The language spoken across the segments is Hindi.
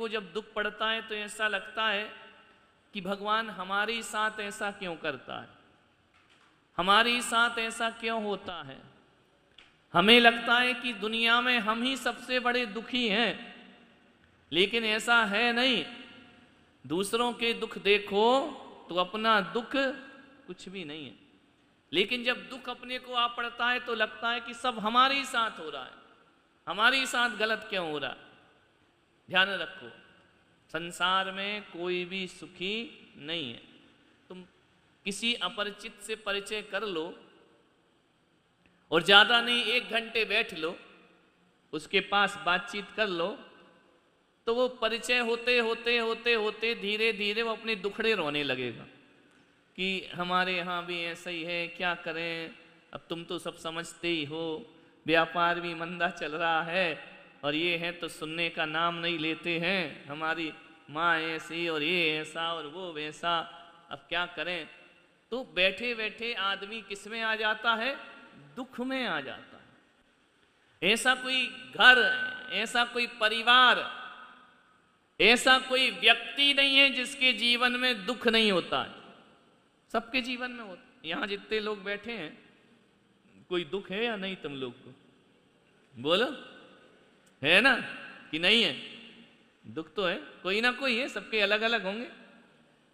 को जब दुख पड़ता है तो ऐसा लगता है कि भगवान हमारे साथ ऐसा क्यों करता है, हमारे साथ ऐसा क्यों होता है। हमें लगता है कि दुनिया में हम ही सबसे बड़े दुखी हैं, लेकिन ऐसा है नहीं। दूसरों के दुख देखो तो अपना दुख कुछ भी नहीं है, लेकिन जब दुख अपने को आ पड़ता है तो लगता है कि सब हमारे ही साथ हो रहा है, हमारे साथ गलत क्यों हो रहा। ध्यान रखो, संसार में कोई भी सुखी नहीं है। तुम किसी अपरिचित से परिचय कर लो और ज्यादा नहीं 1 घंटे बैठ लो, उसके पास बातचीत कर लो, तो वो परिचय होते होते होते होते धीरे धीरे वो अपने दुखड़े रोने लगेगा कि हमारे यहाँ भी ऐसा ही है, क्या करें, अब तुम तो सब समझते ही हो, व्यापार भी मंदा चल रहा है और ये है तो सुनने का नाम नहीं लेते हैं, हमारी माँ ऐसी और ये ऐसा और वो वैसा, अब क्या करें। तो बैठे बैठे आदमी किस में आ जाता है, दुख में आ जाता है। ऐसा कोई घर, ऐसा कोई परिवार, ऐसा कोई व्यक्ति नहीं है जिसके जीवन में दुख नहीं होता है, सबके जीवन में होता है। यहां जितने लोग बैठे हैं कोई दुख है या नहीं, तुम लोग को बोलो, है ना कि नहीं है? दुख तो है, कोई ना कोई है, सबके अलग अलग होंगे,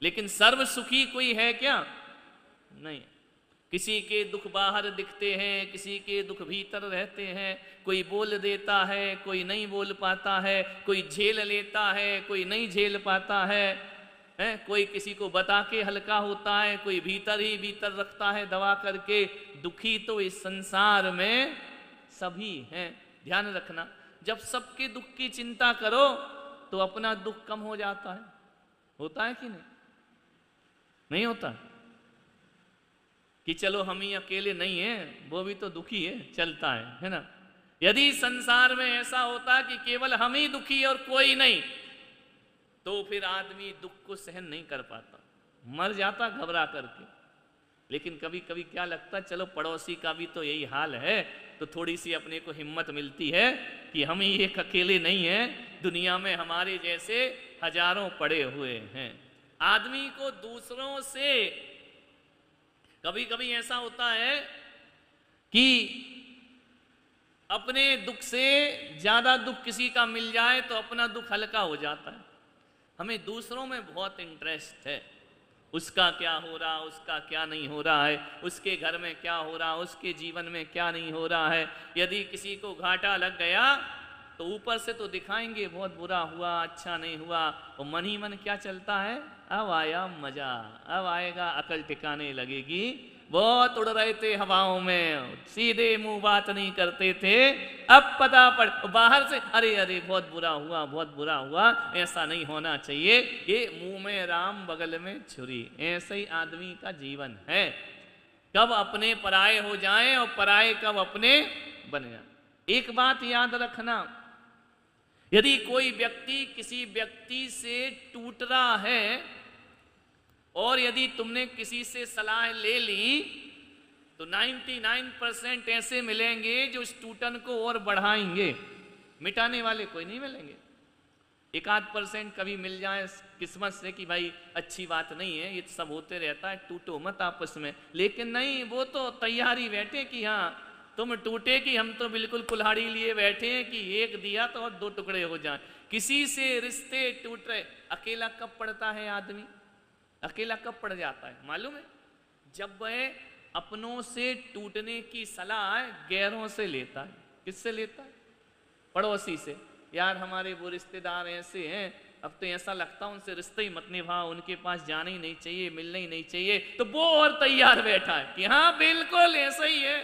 लेकिन सर्व सुखी कोई है क्या? नहीं। किसी के दुख बाहर दिखते हैं, किसी के दुख भीतर रहते हैं, कोई बोल देता है, कोई नहीं बोल पाता है, कोई झेल लेता है, कोई नहीं झेल पाता है, कोई किसी को बता के हल्का होता है, कोई भीतर ही भीतर रखता है दबा करके। दुखी तो इस संसार में सभी हैं। ध्यान रखना, जब सबके दुख की चिंता करो तो अपना दुख कम हो जाता है। होता है कि नहीं? नहीं होता कि चलो हम ही अकेले नहीं हैं, वो भी तो दुखी है, चलता है ना। यदि संसार में ऐसा होता कि केवल हम ही दुखी और कोई नहीं, तो फिर आदमी दुख को सहन नहीं कर पाता, मर जाता घबरा करके। लेकिन कभी कभी क्या लगता, चलो पड़ोसी का भी तो यही हाल है, तो थोड़ी सी अपने को हिम्मत मिलती है कि हम ही एक अकेले नहीं हैं, दुनिया में हमारे जैसे हजारों पड़े हुए हैं। आदमी को दूसरों से कभी कभी ऐसा होता है कि अपने दुख से ज्यादा दुख किसी का मिल जाए तो अपना दुख हल्का हो जाता है। हमें दूसरों में बहुत इंटरेस्ट है, उसका क्या हो रहा, उसका क्या नहीं हो रहा है, उसके घर में क्या हो रहा, उसके जीवन में क्या नहीं हो रहा है। यदि किसी को घाटा लग गया तो ऊपर से तो दिखाएंगे बहुत बुरा हुआ, अच्छा नहीं हुआ, और मन ही मन क्या चलता है, अब आया मजा, अब आएगा अकल टिकाने लगेगी। बहुत उड़ रहे थे हवाओं में, सीधे मुंह बात नहीं करते थे, अब पता पड़ बाहर से अरे अरे बहुत बुरा हुआ, बहुत बुरा हुआ, ऐसा नहीं होना चाहिए, ये मुंह में राम बगल में छुरी, ऐसे ही आदमी का जीवन है। कब अपने पराये हो जाएं और पराये कब अपने बन जाए। एक बात याद रखना, यदि कोई व्यक्ति किसी व्यक्ति से टूट रहा है और यदि तुमने किसी से सलाह ले ली तो 99% ऐसे मिलेंगे जो इस टूटन को और बढ़ाएंगे, मिटाने वाले कोई नहीं मिलेंगे। 1-8% कभी मिल जाए किस्मत से कि भाई अच्छी बात नहीं है, ये सब होते रहता है, टूटो मत आपस में। लेकिन नहीं, वो तो तैयारी बैठे कि हाँ तुम टूटे, कि हम तो बिल्कुल कुल्हाड़ी लिए बैठे हैं कि एक दिया तो और 2 टुकड़े हो जाएं। किसी से रिश्ते टूट रहे। अकेला कब पड़ता है आदमी, अकेला कब पड़ जाता है मालूम है? जब वह अपनों से टूटने की सलाह गैरों से लेता है। किससे लेता है? पड़ोसी से। यार हमारे वो रिश्तेदार ऐसे हैं, अब तो ऐसा लगता है उनसे रिश्ते ही मत निभाओ, उनके पास जाना ही नहीं चाहिए, मिलना ही नहीं चाहिए। तो वो और तैयार बैठा है कि हाँ बिल्कुल ऐसा ही है,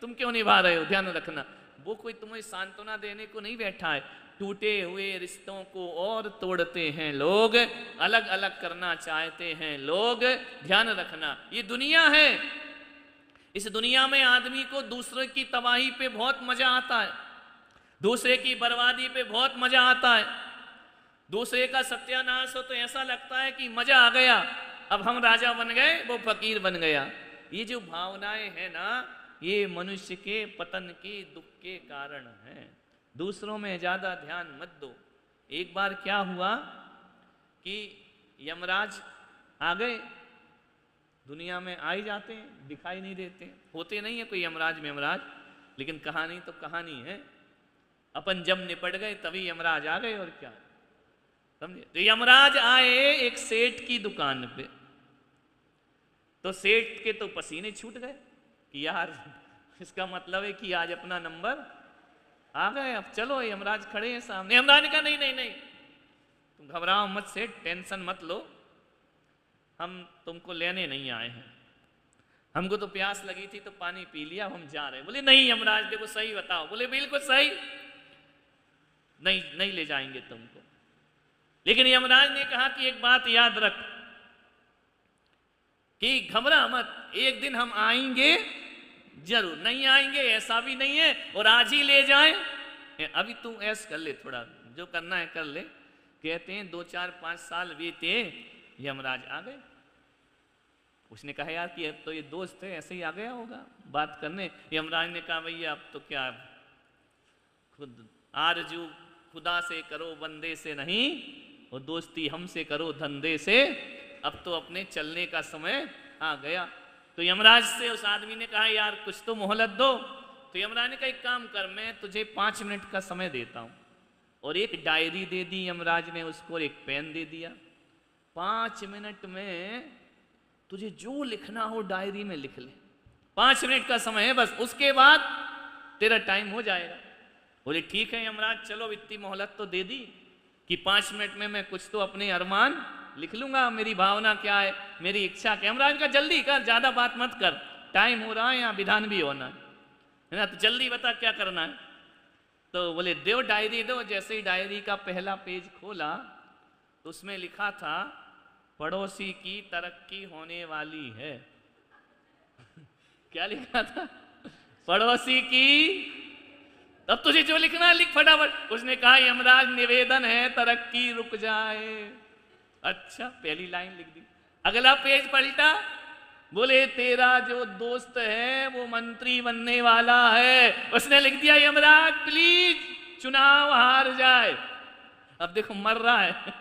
तुम क्यों निभा रहे हो। ध्यान रखना, वो कोई तुम्हें सांत्वना देने को नहीं बैठा है। टूटे हुए रिश्तों को और तोड़ते हैं लोग, अलग अलग करना चाहते हैं लोग। ध्यान रखना, ये दुनिया है। इस दुनिया में आदमी को दूसरे की तबाही पे बहुत मजा आता है, दूसरे की बर्बादी पे बहुत मजा आता है। दूसरे का सत्यानाश हो तो ऐसा लगता है कि मजा आ गया, अब हम राजा बन गए, वो फकीर बन गया। ये जो भावनाएं हैं ना, ये मनुष्य के पतन के दुख के कारण हैं। दूसरों में ज्यादा ध्यान मत दो, एक बार क्या हुआ कि यमराज आ गए, दुनिया में आ ही जाते हैं, दिखाई नहीं देते, होते नहीं है कोई यमराज मेमराज, लेकिन कहानी तो कहानी है। अपन जब निपट गए तभी यमराज आ गए, और क्या समझे। तो यमराज आए एक सेठ की दुकान पे, तो सेठ के तो पसीने छूट गए कि यार इसका मतलब है कि आज अपना नंबर आ गए, अब चलो। यमराज खड़े हैं सामने। यमराज ने कहा नहीं नहीं नहीं, तुम घबराओ मत सेठ, टेंशन मत लो, हम तुमको लेने नहीं आए हैं, हमको तो प्यास लगी थी तो पानी पी लिया, हम जा रहे हैं। बोले नहीं यमराज देखो सही बताओ। बोले बिल्कुल सही, नहीं नहीं ले जाएंगे तुमको। लेकिन यमराज ने कहा कि एक बात याद रख कि घबरा मत, एक दिन हम आएंगे जरूर, नहीं आएंगे ऐसा भी नहीं है, और आज ही ले जाएं, अभी तू ऐस कर ले, थोड़ा जो करना है कर ले। कहते हैं 2 4 5 साल बीते, यमराज आ गए। उसने कहा यार कि अब तो ये दोस्त है, ऐसे ही आ गया होगा बात करने। यमराज ने कहा भैया अब तो क्या, खुद आरजू खुदा से करो बंदे से नहीं, और दोस्ती हमसे करो धंधे से, अब तो अपने चलने का समय आ गया। तो यमराज से उस आदमी ने कहा यार कुछ तो मोहलत दो। तो यमराज ने कहा एक काम कर, मैं तुझे 5 मिनट का समय देता हूं, और एक डायरी दे दी यमराज ने उसको, एक पेन दे दिया। 5 मिनट में तुझे जो लिखना हो डायरी में लिख ले, 5 मिनट का समय है बस, उसके बाद तेरा टाइम हो जाएगा। बोले ठीक है यमराज, चलो इतनी मोहलत तो दे दी कि 5 मिनट में मैं कुछ तो अपने अरमान लिख लूंगा, मेरी भावना क्या है, मेरी इच्छा क्या। यमराज का जल्दी कर, ज्यादा बात मत कर, टाइम हो रहा है, यहाँ विधान भी होना है ना, तो जल्दी बता क्या करना है। तो बोले दो डायरी दो। जैसे ही डायरी का पहला पेज खोला तो उसमें लिखा था पड़ोसी की तरक्की होने वाली है। क्या लिखा था? पड़ोसी की, अब तुझे जो लिखना है लिख फटाफट। उसने कहा यमराज निवेदन है तरक्की रुक जाए। अच्छा, पहली लाइन लिख दी। अगला पेज पलटा, बोले तेरा जो दोस्त है वो मंत्री बनने वाला है। उसने लिख दिया यमराज प्लीज चुनाव हार जाए। अब देखो मर रहा है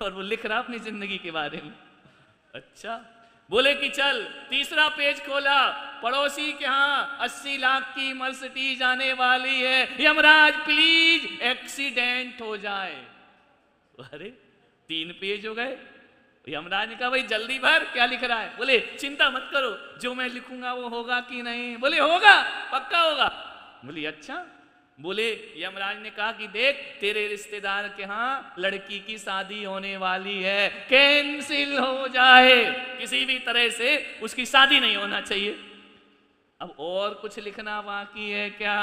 और वो लिख रहा अपनी जिंदगी के बारे में। अच्छा, बोले कि चल तीसरा पेज खोला, पड़ोसी के यहाँ 80 लाख की मर्सिडीज आने वाली है, यमराज प्लीज एक्सीडेंट हो जाए। अरे 3 पेज हो गए। यमराज ने कहा भाई जल्दी भर, क्या लिख रहा है? बोले चिंता मत करो, जो मैं लिखूंगा वो होगा कि नहीं? बोले होगा, पक्का होगा। बोले अच्छा। बोले यमराज ने कहा कि देख तेरे रिश्तेदार के यहाँ लड़की की शादी होने वाली है, कैंसिल हो जाए, किसी भी तरह से उसकी शादी नहीं होना चाहिए। अब और कुछ लिखना बाकी है क्या?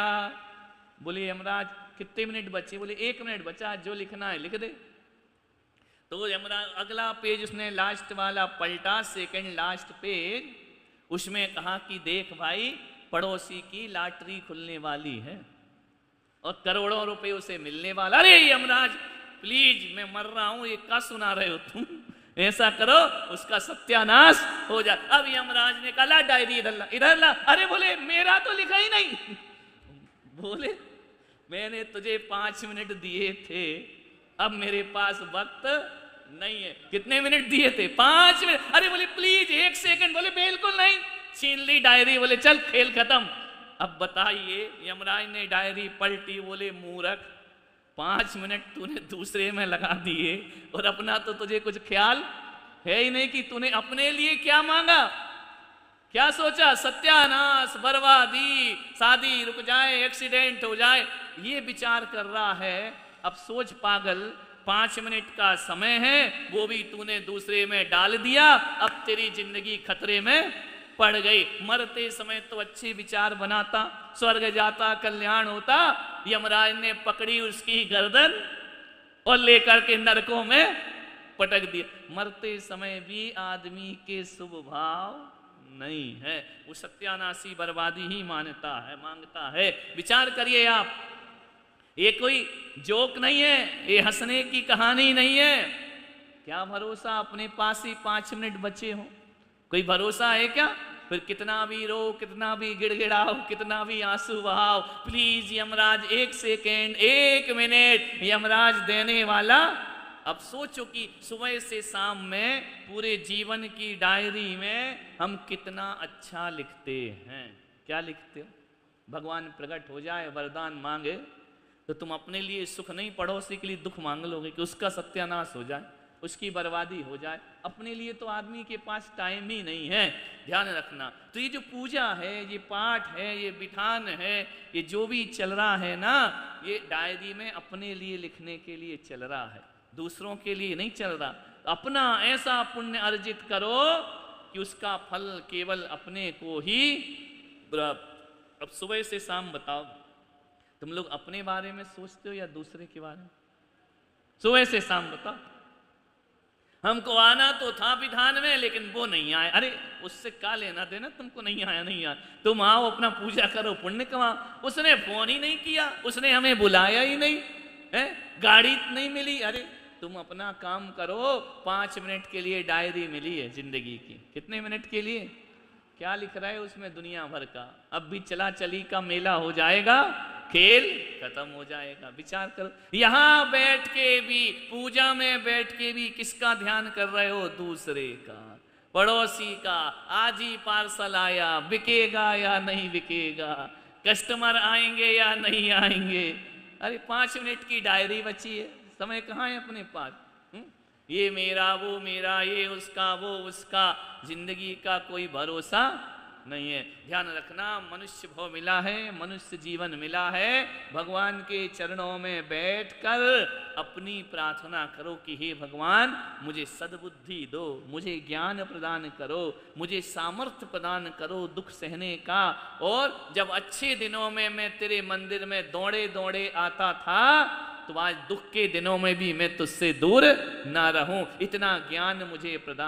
बोले यमराज कितने मिनट बचे? बोले 1 मिनट बचा, जो लिखना है लिख दे। तो यमराज अगला पेज उसने लास्ट वाला पलटा, सेकंड लास्ट पेज, उसमें कहा कि देख भाई पड़ोसी की लॉटरी खुलने वाली है और करोड़ों रुपए उसे मिलने वाला। अरे यमराज प्लीज मैं मर रहा हूं, ये क्या सुना रहे हो तुम? ऐसा करो उसका सत्यानाश हो जाए। अब यमराज ने कहा डायरी इधर ला, इधर ला। अरे बोले मेरा तो लिखा ही नहीं। बोले मैंने तुझे 5 मिनट दिए थे, अब मेरे पास वक्त नहीं है। कितने मिनट दिए थे? 5 मिनट। अरे बोले प्लीज 1 सेकंड। बोले बिल्कुल नहीं, छीन ली डायरी। बोले चल खेल खत्म। अब बताइए, यमराज ने डायरी पलटी। बोले मूर्ख, 5 मिनट तूने दूसरे में लगा दिए और अपना तो तुझे कुछ ख्याल है ही नहीं कि तूने अपने लिए क्या मांगा, क्या सोचा? सत्यानाश, बर्बादी, शादी रुक जाए, एक्सीडेंट हो जाए, ये विचार कर रहा है। अब सोच पागल, 5 मिनट का समय है, वो भी तूने दूसरे में डाल दिया, अब तेरी जिंदगी खतरे में पड़ गई। मरते समय तो अच्छे विचार बनाता, स्वर्ग जाता, कल्याण होता। यमराज ने पकड़ी उसकी गर्दन और लेकर के नरकों में पटक दिया। मरते समय भी आदमी के शुभ भाव नहीं है, वो सत्यानाशी बर्बादी ही मांगता है। विचार करिए आप, ये कोई जोक नहीं है, ये हंसने की कहानी नहीं है। क्या भरोसा अपने पास ही 5 मिनट बचे हो? कोई भरोसा है क्या? फिर कितना भी रो, कितना भी गिड़गिड़ाओ, कितना भी आंसू बहाओ, please Yamraj 1 second, 1 minute, Yamraj देने वाला। अब सोचो कि सुबह से शाम में पूरे जीवन की डायरी में हम कितना अच्छा लिखते हैं। क्या लिखते हो? भगवान प्रकट हो जाए, वरदान मांगे, तो तुम अपने लिए सुख नहीं, पड़ोसी के लिए दुख मांग लोगे कि उसका सत्यानाश हो जाए, उसकी बर्बादी हो जाए। अपने लिए तो आदमी के पास टाइम ही नहीं है। ध्यान रखना। तो ये जो पूजा है, ये पाठ है, ये विधान है, ये जो भी चल रहा है ना, ये डायरी में अपने लिए लिखने के लिए चल रहा है, दूसरों के लिए नहीं चल रहा। अपना ऐसा पुण्य अर्जित करो कि उसका फल केवल अपने को ही। अब सुबह से शाम बताओ, तुम लोग अपने बारे में सोचते हो या दूसरे के बारे में? सुबह से शाम बताओ। हमको आना तो था विधान में, लेकिन वो नहीं आए। अरे उससे क्या लेना देना, तुमको नहीं आया, नहीं आया। तुम आओ, अपना पूजा करो, पुण्य कमाओ। उसने फोन ही नहीं किया, उसने हमें बुलाया ही नहीं है, गाड़ी नहीं मिली। अरे तुम अपना काम करो। 5 मिनट के लिए डायरी मिली है जिंदगी की, कितने मिनट के लिए? क्या लिख रहा है उसमें दुनिया भर का? अब भी चला चली का मेला हो जाएगा, खेल खत्म हो जाएगा। विचार करो, यहां बैठ के भी, पूजा में बैठ के भी किसका ध्यान कर रहे हो? दूसरे का, पड़ोसी का। आज ही पार्सल आया, बिकेगा या नहीं बिकेगा, कस्टमर आएंगे या नहीं आएंगे। अरे 5 मिनट की डायरी बची है, समय कहाँ है अपने पास? ये मेरा, वो मेरा, ये उसका, वो उसका। जिंदगी का कोई भरोसा नहीं है। ध्यान रखना, मनुष्य भव मिला है, मनुष्य जीवन मिला है। भगवान के चरणों में बैठकर अपनी प्रार्थना करो कि हे भगवान, मुझे सद्बुद्धि दो, मुझे ज्ञान प्रदान करो, मुझे सामर्थ्य प्रदान करो दुख सहने का। और जब अच्छे दिनों में मैं तेरे मंदिर में दौड़े दौड़े आता था, तो आज दुख के दिनों में भी मैं तुझसे दूर ना रहूं। इतना ज्ञान मुझे प्रदान